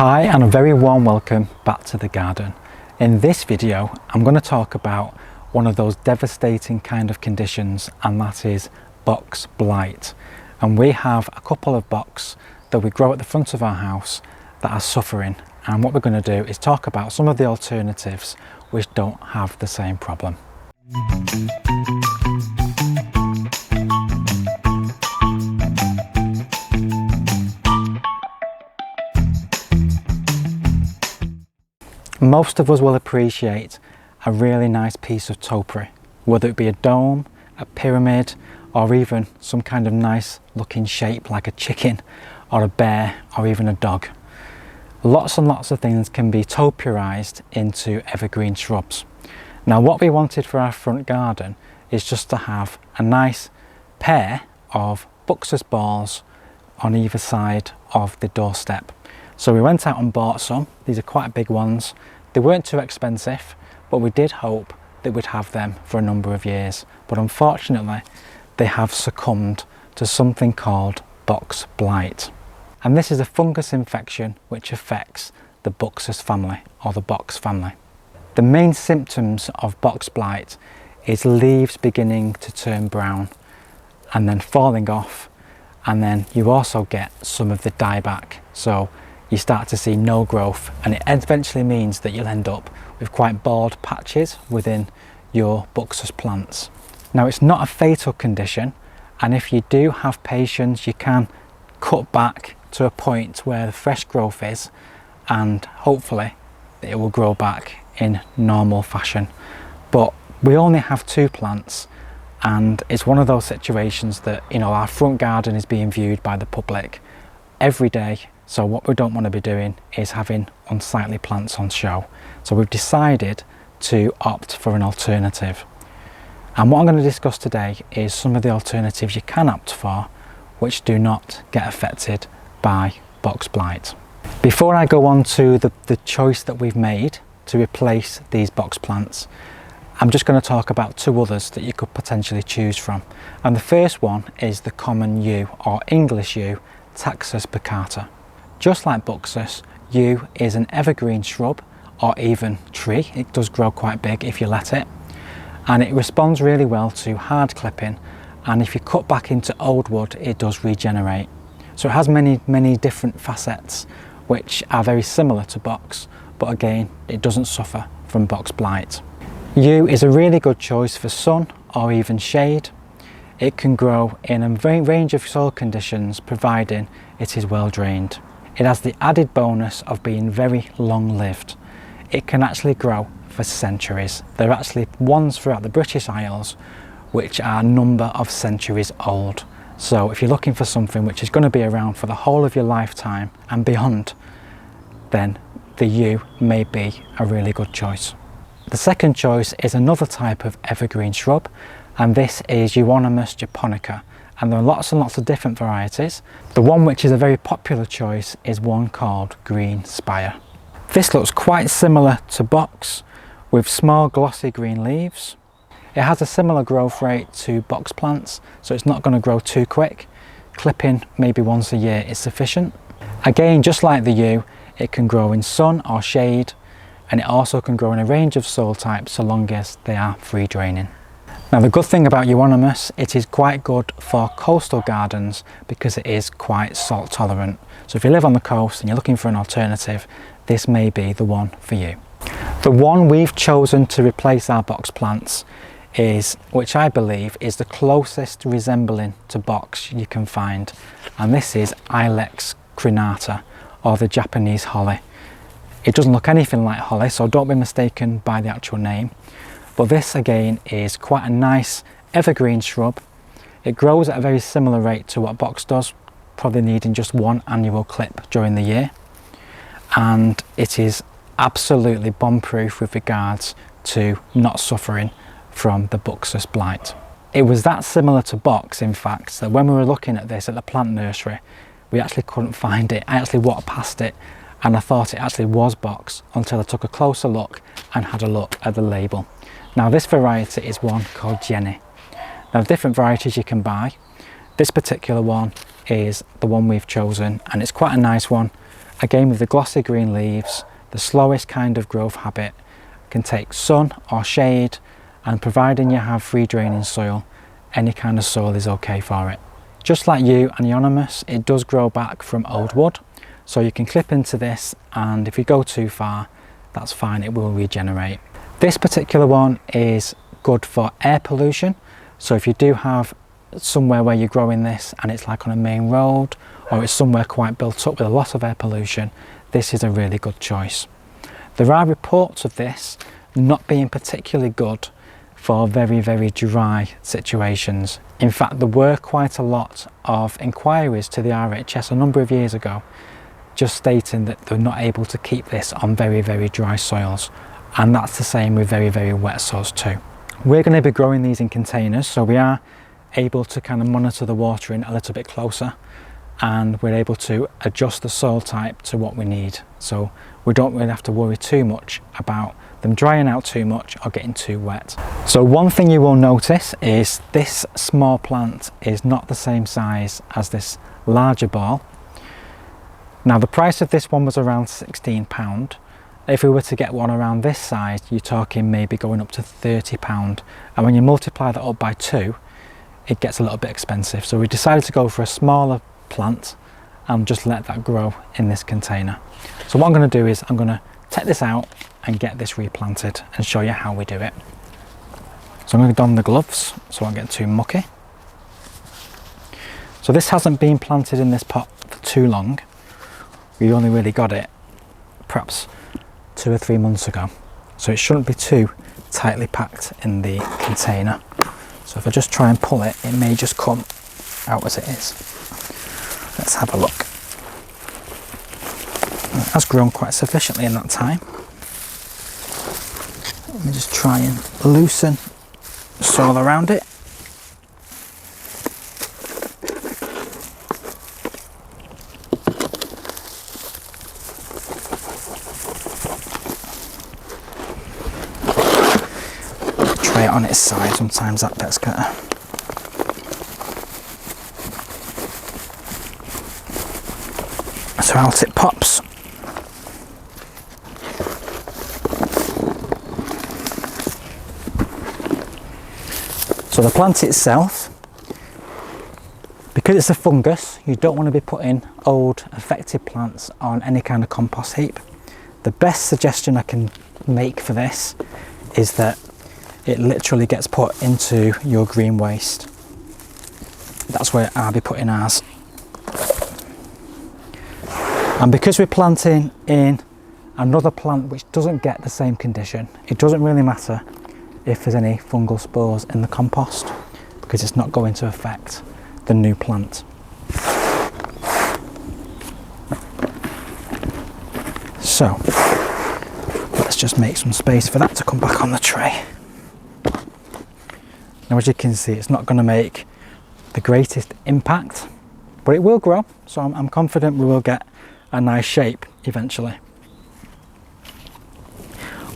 Hi and a very warm welcome back to the garden. In this video I'm going to talk about one of those devastating kind of conditions, and that is box blight. And we have a couple of box that we grow at the front of our house that are suffering, and what we're going to do is talk about some of the alternatives which don't have the same problem. Most of us will appreciate a really nice piece of topiary, whether it be a dome, a pyramid, or even some kind of nice looking shape like a chicken or a bear or even a dog. Lots and lots of things can be topiarized into evergreen shrubs. Now what we wanted for our front garden is just to have a nice pair of Buxus balls on either side of the doorstep. So we went out and bought some. These are quite big ones. They weren't too expensive, but we did hope that we'd have them for a number of years. But unfortunately, they have succumbed to something called box blight. And this is a fungus infection which affects the Buxus family or the box family. The main symptoms of box blight is leaves beginning to turn brown and then falling off, and then you also get some of the dieback. So you start to see no growth, and it eventually means that you'll end up with quite bald patches within your Buxus plants. Now it's not a fatal condition, and if you do have patience you can cut back to a point where the fresh growth is, and hopefully it will grow back in normal fashion. But we only have 2 plants, and it's one of those situations that, you know, our front garden is being viewed by the public every day. So what we don't want to be doing is having unsightly plants on show. So we've decided to opt for an alternative. And what I'm going to discuss today is some of the alternatives you can opt for which do not get affected by box blight. Before I go on to the choice that we've made to replace these box plants, I'm just going to talk about 2 others that you could potentially choose from. And the first one is the common yew or English yew, Taxus baccata. Just like Buxus, yew is an evergreen shrub or even tree. It does grow quite big if you let it, and it responds really well to hard clipping, and if you cut back into old wood it does regenerate. So it has many different facets which are very similar to box, but again it doesn't suffer from box blight. Yew is a really good choice for sun or even shade. It can grow in a range of soil conditions providing it is well drained. It has the added bonus of being very long lived. It can actually grow for centuries. There are actually ones throughout the British Isles which are a number of centuries old. So if you're looking for something which is going to be around for the whole of your lifetime and beyond, then the yew may be a really good choice. The second choice is another type of evergreen shrub, and this is Euonymus japonica. And there are lots and lots of different varieties. The one which is a very popular choice is one called green Spire. This looks quite similar to box with small glossy green leaves. It has a similar growth rate to box plants, so it's not going to grow too quick. Clipping maybe once a year is sufficient. Again, just like the yew, it can grow in sun or shade, and it also can grow in a range of soil types so long as they are free draining. Now the good thing about Euonymus, it is quite good for coastal gardens because it is quite salt tolerant. So if you live on the coast and you're looking for an alternative, this may be the one for you. The one we've chosen to replace our box plants is, which I believe is the closest resembling to box you can find, and this is Ilex crenata, or the Japanese holly. It doesn't look anything like holly, so don't be mistaken by the actual name. But this again is quite a nice evergreen shrub. It grows at a very similar rate to what box does, probably needing just 1 annual clip during the year. And it is absolutely bomb-proof with regards to not suffering from the Buxus blight. It was that similar to box, in fact, that when we were looking at this at the plant nursery, we actually couldn't find it. I actually walked past it and I thought it actually was box until I took a closer look and had a look at the label. Now this variety is one called Jenny. Now different varieties you can buy. This particular one is the one we've chosen, and it's quite a nice one, Again, with the glossy green leaves, the slowest kind of growth habit can take sun or shade, and providing you have free draining soil, any kind of soil is okay for it. Just like you and Euonymus, it does grow back from old wood, so you can clip into this, and if you go too far, that's fine, it will regenerate. This particular one is good for air pollution, so if you do have somewhere where you're growing this and it's like on a main road, or it's somewhere quite built up with a lot of air pollution, this is a really good choice. There are reports of this not being particularly good for very, very dry situations. In fact, there were quite a lot of inquiries to the RHS a number of years ago, just stating that they're not able to keep this on very, very dry soils. And that's the same with very, very wet soils too. We're going to be growing these in containers, so we are able to kind of monitor the watering a little bit closer, and we're able to adjust the soil type to what we need. So we don't really have to worry too much about them drying out too much or getting too wet. So one thing you will notice is this small plant is not the same size as this larger ball. Now the price of this one was around £16. If we were to get one around this size, you're talking maybe going up to £30. And when you multiply that up by 2, it gets a little bit expensive. So we decided to go for a smaller plant and just let that grow in this container. So what I'm going to do is I'm going to take this out and get this replanted and show you how we do it. So I'm going to don the gloves so I don't get too mucky. So this hasn't been planted in this pot for too long. We only really got it perhaps 2 or 3 months ago, so it shouldn't be too tightly packed in the container. So if I just try and pull it, it may just come out as it is. Let's have a look. It has grown quite sufficiently in that time. Let me just try and loosen the soil around it. Try it on its side, sometimes that bit's better. So out it pops. So the plant itself, because it's a fungus, you don't want to be putting old affected plants on any kind of compost heap. The best suggestion I can make for this is that it literally gets put into your green waste. That's where I'll be putting ours. And because we're planting in another plant which doesn't get the same condition, it doesn't really matter if there's any fungal spores in the compost, because it's not going to affect the new plant. So let's just make some space for that to come back on the tray. Now as you can see, it's not going to make the greatest impact, but it will grow, so I'm confident we will get a nice shape eventually.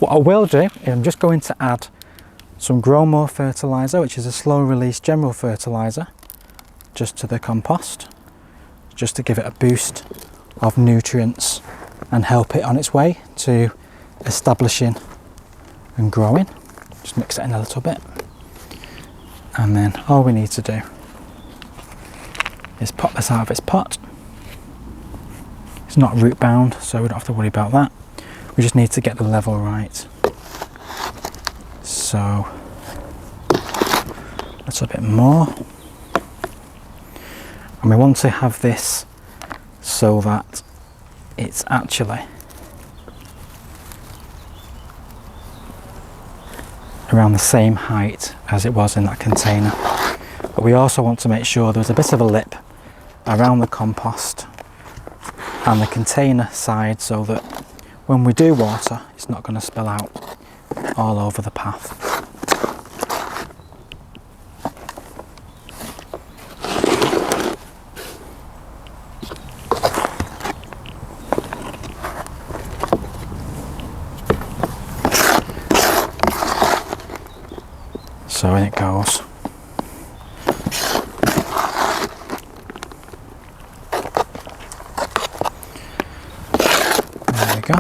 What I will do is I'm just going to add some grow more fertiliser, which is a slow release general fertiliser, just to the compost, just to give it a boost of nutrients and help it on its way to establishing and growing. Just mix it in a little bit, and then all we need to do is pop this out of its pot. It's not root bound, so we don't have to worry about that. We just need to get the level right. So a little bit more, and we want to have this so that it's actually around the same height as it was in that container. But we also want to make sure there's a bit of a lip around the compost and the container side, so that when we do water, it's not going to spill out all over the path. So in it goes. There we go.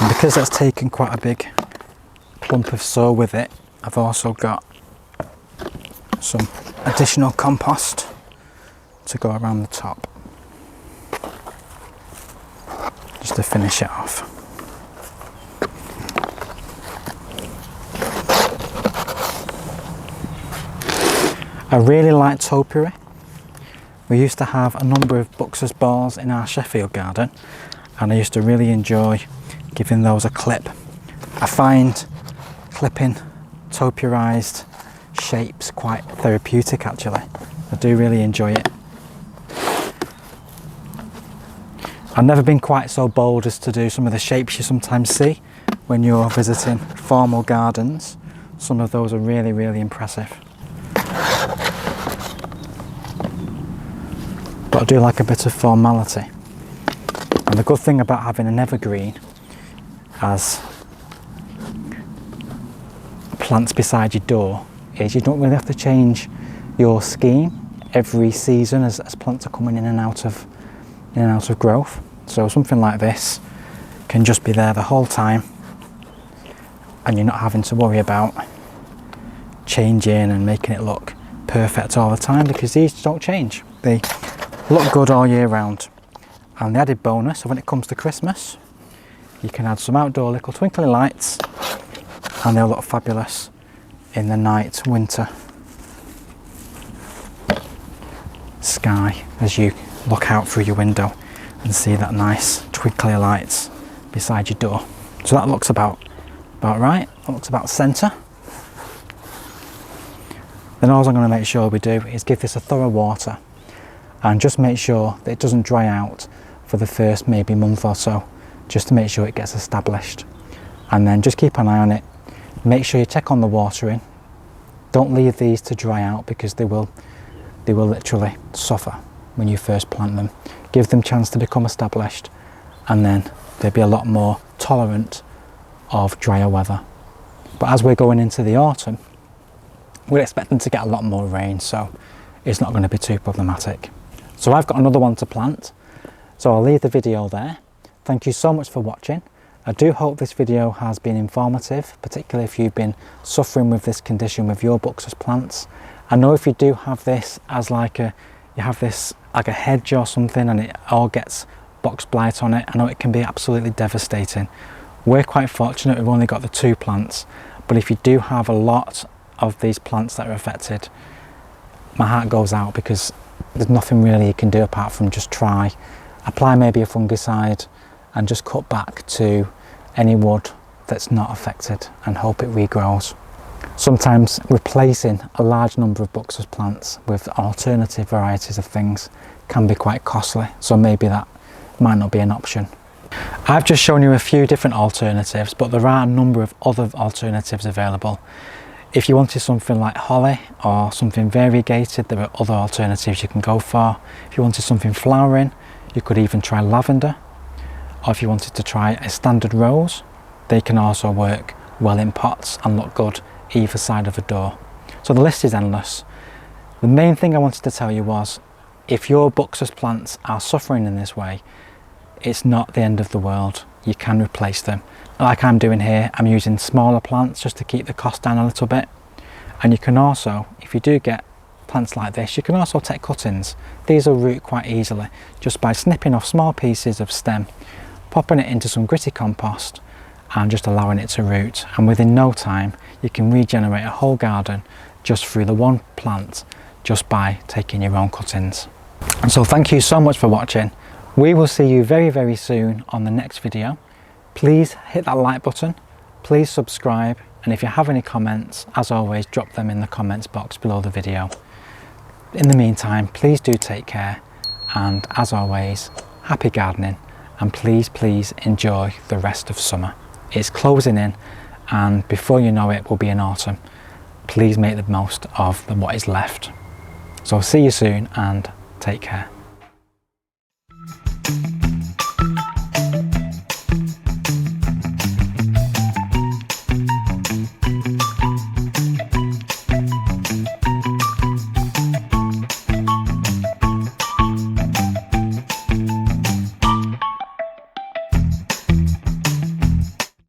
And because that's taken quite a big clump of soil with it, I've also got some additional compost to go around the top, just to finish it off. I really like topiary. We used to have a number of Buxus balls in our Sheffield garden, and I used to really enjoy giving those a clip. I find clipping topiarized shapes quite therapeutic actually. I do really enjoy it. I've never been quite so bold as to do some of the shapes you sometimes see when you're visiting formal gardens. Some of those are really, really impressive. But I do like a bit of formality. And the good thing about having an evergreen as plants beside your door is you don't really have to change your scheme every season as plants are coming in and out of growth. So something like this can just be there the whole time, and you're not having to worry about changing and making it look perfect all the time, because these don't change. They look good all year round. And the added bonus of when it comes to Christmas, you can add some outdoor little twinkly lights and they'll look fabulous in the night winter sky as you look out through your window and see that nice twinkly lights beside your door. So that looks about right. That looks about centre. Then all I'm going to make sure we do is give this a thorough water and just make sure that it doesn't dry out for the first maybe month or so, just to make sure it gets established. And then just keep an eye on it. Make sure you check on the watering. Don't leave these to dry out, because they will literally suffer when you first plant them. Give them a chance to become established, and then they'll be a lot more tolerant of drier weather. But as we're going into the autumn, we're expecting to get a lot more rain, so it's not going to be too problematic. So I've got another one to plant, so I'll leave the video there. Thank you so much for watching. I do hope this video has been informative, particularly if you've been suffering with this condition with your Buxus plants. I know if you do have this as like a hedge or something and it all gets box blight on it, I know it can be absolutely devastating. We're quite fortunate, we've only got the 2 plants, but if you do have a lot of these plants that are affected, my heart goes out, because there's nothing really you can do apart from just try, apply maybe a fungicide and just cut back to any wood that's not affected and hope it regrows. Sometimes replacing a large number of Buxus plants with alternative varieties of things can be quite costly, so maybe that might not be an option. I've just shown you a few different alternatives, but there are a number of other alternatives available. If you wanted something like holly or something variegated, there are other alternatives you can go for. If you wanted something flowering, you could even try lavender. Or if you wanted to try a standard rose, they can also work well in pots and look good either side of a door. So the list is endless. The main thing I wanted to tell you was, if your Buxus plants are suffering in this way, it's not the end of the world. You can replace them. Like I'm doing here, I'm using smaller plants just to keep the cost down a little bit. And you can also, if you do get plants like this, you can also take cuttings. These will root quite easily just by snipping off small pieces of stem, popping it into some gritty compost and just allowing it to root, and within no time you can regenerate a whole garden just through the one plant, just by taking your own cuttings. And so thank you so much for watching. We will see you very, very soon on the next video. Please hit that like button, please subscribe, and if you have any comments, as always, drop them in the comments box below the video. In the meantime, please do take care, and as always, happy gardening, and please enjoy the rest of summer. It's closing in, and before you know it, we'll be in autumn. Please make the most of what is left. So see you soon, and take care.